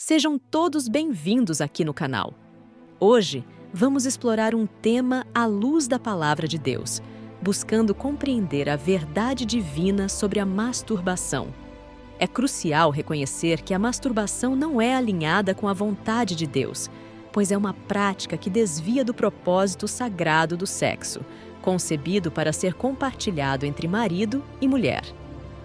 Sejam todos bem-vindos aqui no canal. Hoje, vamos explorar um tema à luz da Palavra de Deus, buscando compreender a verdade divina sobre a masturbação. É crucial reconhecer que a masturbação não é alinhada com a vontade de Deus, pois é uma prática que desvia do propósito sagrado do sexo, concebido para ser compartilhado entre marido e mulher.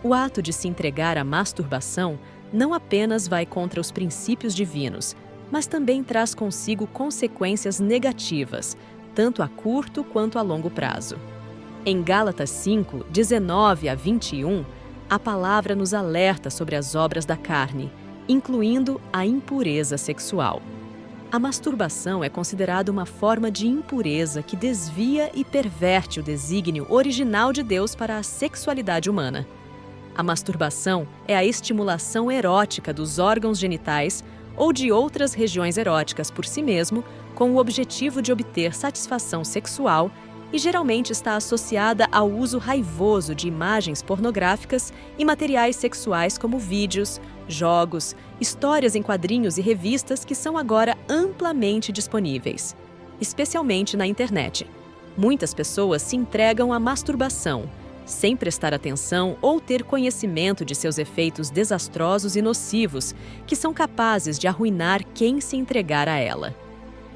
O ato de se entregar à masturbação não apenas vai contra os princípios divinos, mas também traz consigo consequências negativas, tanto a curto quanto a longo prazo. Em Gálatas 5, 19 a 21, a palavra nos alerta sobre as obras da carne, incluindo a impureza sexual. A masturbação é considerada uma forma de impureza que desvia e perverte o desígnio original de Deus para a sexualidade humana. A masturbação é a estimulação erótica dos órgãos genitais ou de outras regiões eróticas por si mesmo, com o objetivo de obter satisfação sexual e geralmente está associada ao uso raivoso de imagens pornográficas e materiais sexuais como vídeos, jogos, histórias em quadrinhos e revistas que são agora amplamente disponíveis, especialmente na internet. Muitas pessoas se entregam à masturbação, sem prestar atenção ou ter conhecimento de seus efeitos desastrosos e nocivos, que são capazes de arruinar quem se entregar a ela.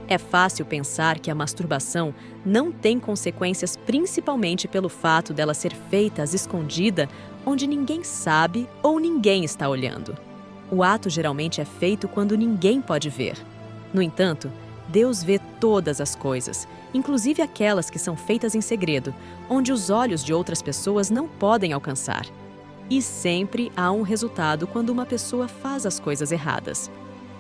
É fácil pensar que a masturbação não tem consequências principalmente pelo fato dela ser feita às escondidas, onde ninguém sabe ou ninguém está olhando. O ato geralmente é feito quando ninguém pode ver. No entanto, Deus vê todas as coisas, inclusive aquelas que são feitas em segredo, onde os olhos de outras pessoas não podem alcançar. E sempre há um resultado quando uma pessoa faz as coisas erradas.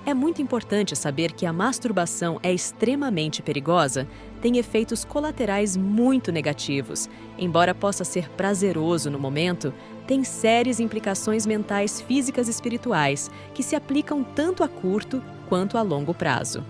É muito importante saber que a masturbação é extremamente perigosa, tem efeitos colaterais muito negativos. Embora possa ser prazeroso no momento, tem sérias implicações mentais, físicas e espirituais, que se aplicam tanto a curto quanto a longo prazo.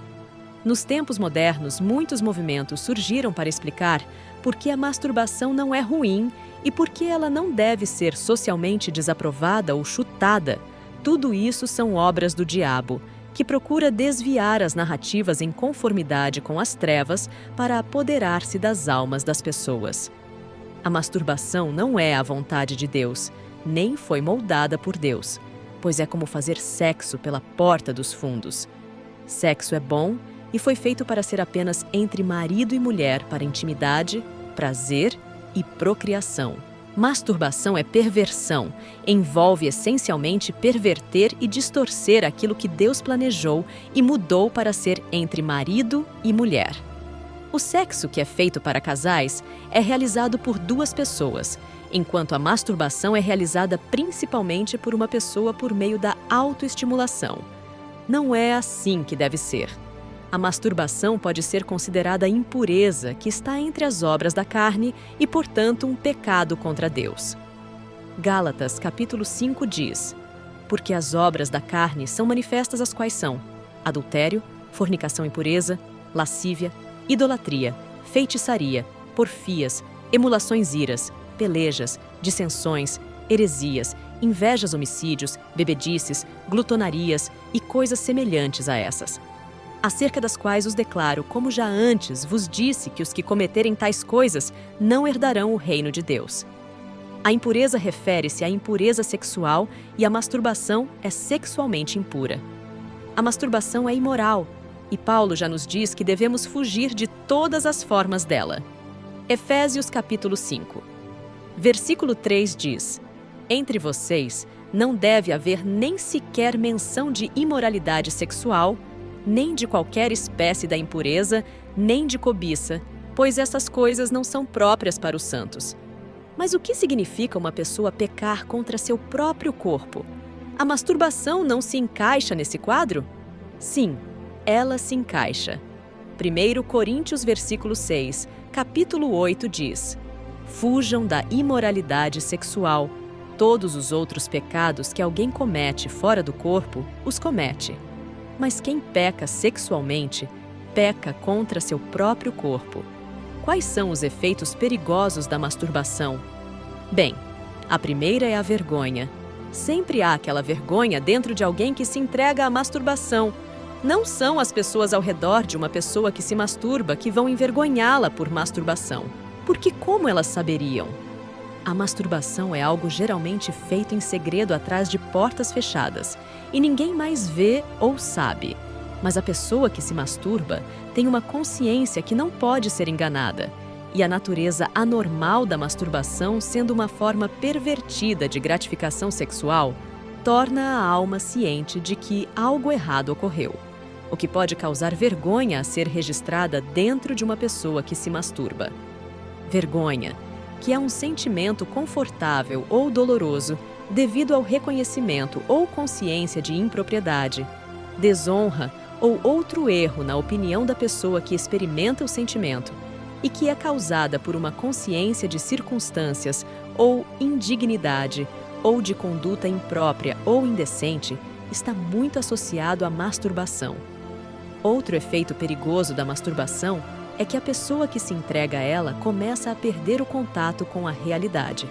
Nos tempos modernos, muitos movimentos surgiram para explicar por que a masturbação não é ruim e por que ela não deve ser socialmente desaprovada ou chutada. Tudo isso são obras do diabo, que procura desviar as narrativas em conformidade com as trevas para apoderar-se das almas das pessoas. A masturbação não é a vontade de Deus, nem foi moldada por Deus, pois é como fazer sexo pela porta dos fundos. Sexo é bom e foi feito para ser apenas entre marido e mulher para intimidade, prazer e procriação. Masturbação é perversão, envolve essencialmente perverter e distorcer aquilo que Deus planejou e mudou para ser entre marido e mulher. O sexo que é feito para casais é realizado por duas pessoas, enquanto a masturbação é realizada principalmente por uma pessoa por meio da autoestimulação. Não é assim que deve ser. A masturbação pode ser considerada impureza que está entre as obras da carne e, portanto, um pecado contra Deus. Gálatas, capítulo 5 diz: porque as obras da carne são manifestas, as quais são adultério, fornicação e impureza, lascívia, idolatria, feitiçaria, porfias, emulações iras, pelejas, dissensões, heresias, invejas, homicídios, bebedices, glutonarias e coisas semelhantes a essas, acerca das quais os declaro, como já antes vos disse, que os que cometerem tais coisas não herdarão o reino de Deus. A impureza refere-se à impureza sexual e a masturbação é sexualmente impura. A masturbação é imoral, e Paulo já nos diz que devemos fugir de todas as formas dela. Efésios capítulo 5. Versículo 3 diz: entre vocês não deve haver nem sequer menção de imoralidade sexual, nem de qualquer espécie da impureza, nem de cobiça, pois essas coisas não são próprias para os santos. Mas o que significa uma pessoa pecar contra seu próprio corpo? A masturbação não se encaixa nesse quadro? Sim, ela se encaixa. 1 Coríntios, versículo 6, capítulo 8 diz: fujam da imoralidade sexual. Todos os outros pecados que alguém comete fora do corpo, os comete. Mas quem peca sexualmente, peca contra seu próprio corpo. Quais são os efeitos perigosos da masturbação? Bem, a primeira é a vergonha. Sempre há aquela vergonha dentro de alguém que se entrega à masturbação. Não são as pessoas ao redor de uma pessoa que se masturba que vão envergonhá-la por masturbação, porque como elas saberiam? A masturbação é algo geralmente feito em segredo atrás de portas fechadas, e ninguém mais vê ou sabe. Mas a pessoa que se masturba tem uma consciência que não pode ser enganada, e a natureza anormal da masturbação, sendo uma forma pervertida de gratificação sexual, torna a alma ciente de que algo errado ocorreu, o que pode causar vergonha a ser registrada dentro de uma pessoa que se masturba. Vergonha, que é um sentimento confortável ou doloroso devido ao reconhecimento ou consciência de impropriedade, desonra ou outro erro na opinião da pessoa que experimenta o sentimento e que é causada por uma consciência de circunstâncias ou indignidade ou de conduta imprópria ou indecente, está muito associado à masturbação. Outro efeito perigoso da masturbação é que a pessoa que se entrega a ela começa a perder o contato com a realidade.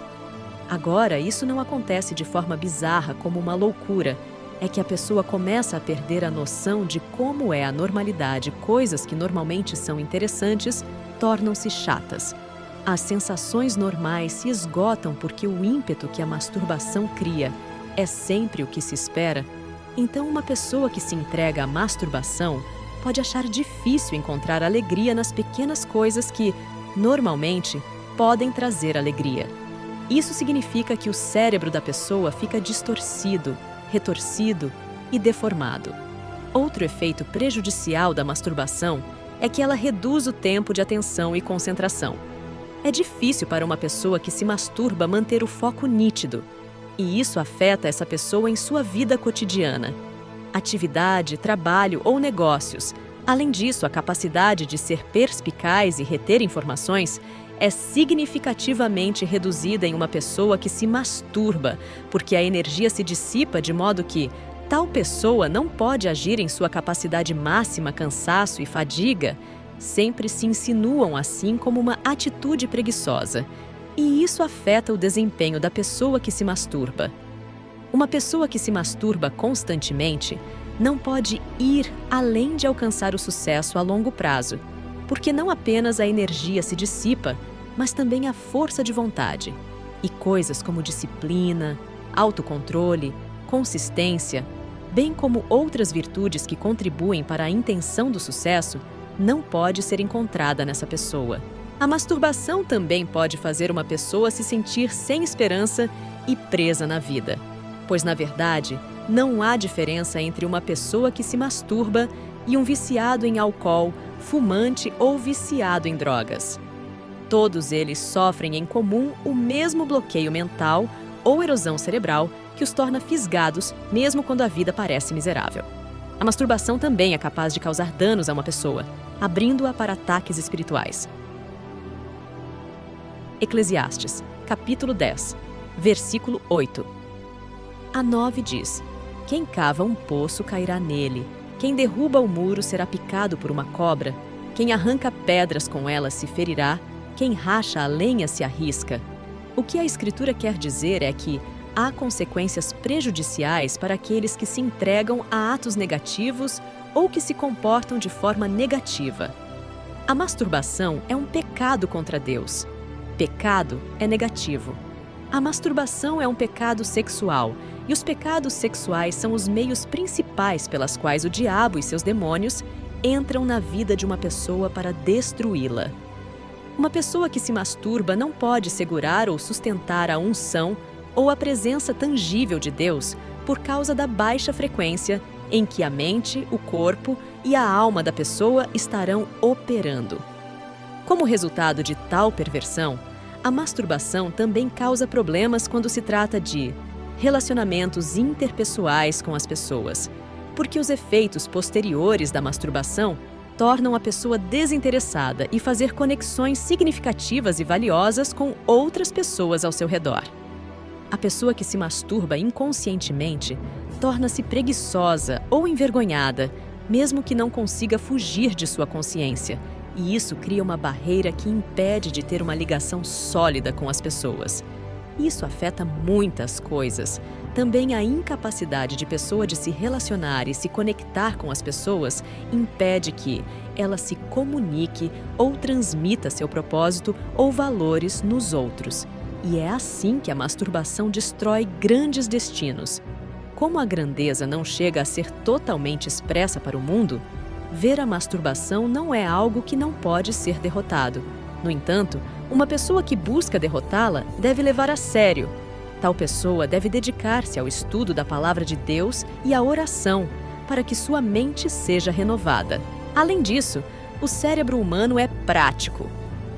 Agora, isso não acontece de forma bizarra como uma loucura, é que a pessoa começa a perder a noção de como é a normalidade. Coisas que normalmente são interessantes tornam-se chatas. As sensações normais se esgotam porque o ímpeto que a masturbação cria é sempre o que se espera. Então, uma pessoa que se entrega à masturbação pode achar difícil encontrar alegria nas pequenas coisas que, normalmente, podem trazer alegria. Isso significa que o cérebro da pessoa fica distorcido, retorcido e deformado. Outro efeito prejudicial da masturbação é que ela reduz o tempo de atenção e concentração. É difícil para uma pessoa que se masturba manter o foco nítido, e isso afeta essa pessoa em sua vida cotidiana. Atividade, trabalho ou negócios. Além disso, a capacidade de ser perspicaz e reter informações é significativamente reduzida em uma pessoa que se masturba, porque a energia se dissipa de modo que tal pessoa não pode agir em sua capacidade máxima. Cansaço e fadiga sempre se insinuam assim como uma atitude preguiçosa, e isso afeta o desempenho da pessoa que se masturba. Uma pessoa que se masturba constantemente não pode ir além de alcançar o sucesso a longo prazo, porque não apenas a energia se dissipa, mas também a força de vontade. E coisas como disciplina, autocontrole, consistência, bem como outras virtudes que contribuem para a intenção do sucesso, não pode ser encontrada nessa pessoa. A masturbação também pode fazer uma pessoa se sentir sem esperança e presa na vida, pois, na verdade, não há diferença entre uma pessoa que se masturba e um viciado em álcool, fumante ou viciado em drogas. Todos eles sofrem em comum o mesmo bloqueio mental ou erosão cerebral que os torna fisgados, mesmo quando a vida parece miserável. A masturbação também é capaz de causar danos a uma pessoa, abrindo-a para ataques espirituais. Eclesiastes, capítulo 10, versículo 8. A 9 diz: quem cava um poço cairá nele, quem derruba o muro será picado por uma cobra, quem arranca pedras com ela se ferirá, quem racha a lenha se arrisca. O que a Escritura quer dizer é que há consequências prejudiciais para aqueles que se entregam a atos negativos ou que se comportam de forma negativa. A masturbação é um pecado contra Deus. Pecado é negativo. A masturbação é um pecado sexual, e os pecados sexuais são os meios principais pelas quais o diabo e seus demônios entram na vida de uma pessoa para destruí-la. Uma pessoa que se masturba não pode segurar ou sustentar a unção ou a presença tangível de Deus por causa da baixa frequência em que a mente, o corpo e a alma da pessoa estarão operando. Como resultado de tal perversão, a masturbação também causa problemas quando se trata de relacionamentos interpessoais com as pessoas, porque os efeitos posteriores da masturbação tornam a pessoa desinteressada e fazer conexões significativas e valiosas com outras pessoas ao seu redor. A pessoa que se masturba inconscientemente torna-se preguiçosa ou envergonhada, mesmo que não consiga fugir de sua consciência, e isso cria uma barreira que impede de ter uma ligação sólida com as pessoas. Isso afeta muitas coisas. Também a incapacidade de pessoa de se relacionar e se conectar com as pessoas impede que ela se comunique ou transmita seu propósito ou valores nos outros. E é assim que a masturbação destrói grandes destinos. Como a grandeza não chega a ser totalmente expressa para o mundo, ver a masturbação não é algo que não pode ser derrotado. No entanto, uma pessoa que busca derrotá-la deve levar a sério. Tal pessoa deve dedicar-se ao estudo da palavra de Deus e à oração, para que sua mente seja renovada. Além disso, o cérebro humano é prático,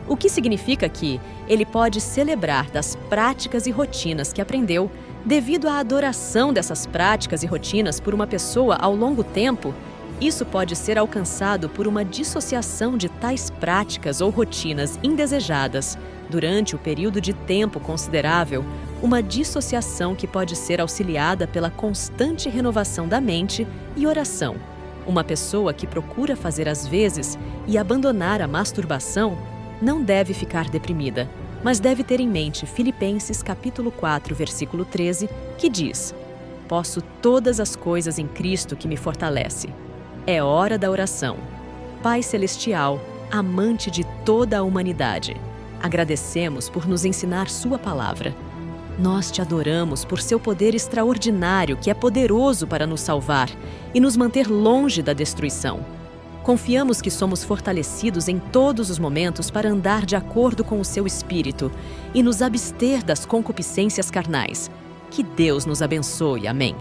o que significa que ele pode celebrar das práticas e rotinas que aprendeu. Devido à adoração dessas práticas e rotinas por uma pessoa ao longo tempo, isso pode ser alcançado por uma dissociação de tais práticas ou rotinas indesejadas durante o período de tempo considerável, uma dissociação que pode ser auxiliada pela constante renovação da mente e oração. Uma pessoa que procura fazer às vezes e abandonar a masturbação não deve ficar deprimida, mas deve ter em mente Filipenses capítulo 4, versículo 13, que diz: "Posso todas as coisas em Cristo que me fortalece." É hora da oração. Pai Celestial, amante de toda a humanidade, agradecemos por nos ensinar Sua palavra. Nós te adoramos por seu poder extraordinário que é poderoso para nos salvar e nos manter longe da destruição. Confiamos que somos fortalecidos em todos os momentos para andar de acordo com o seu Espírito e nos abster das concupiscências carnais. Que Deus nos abençoe. Amém.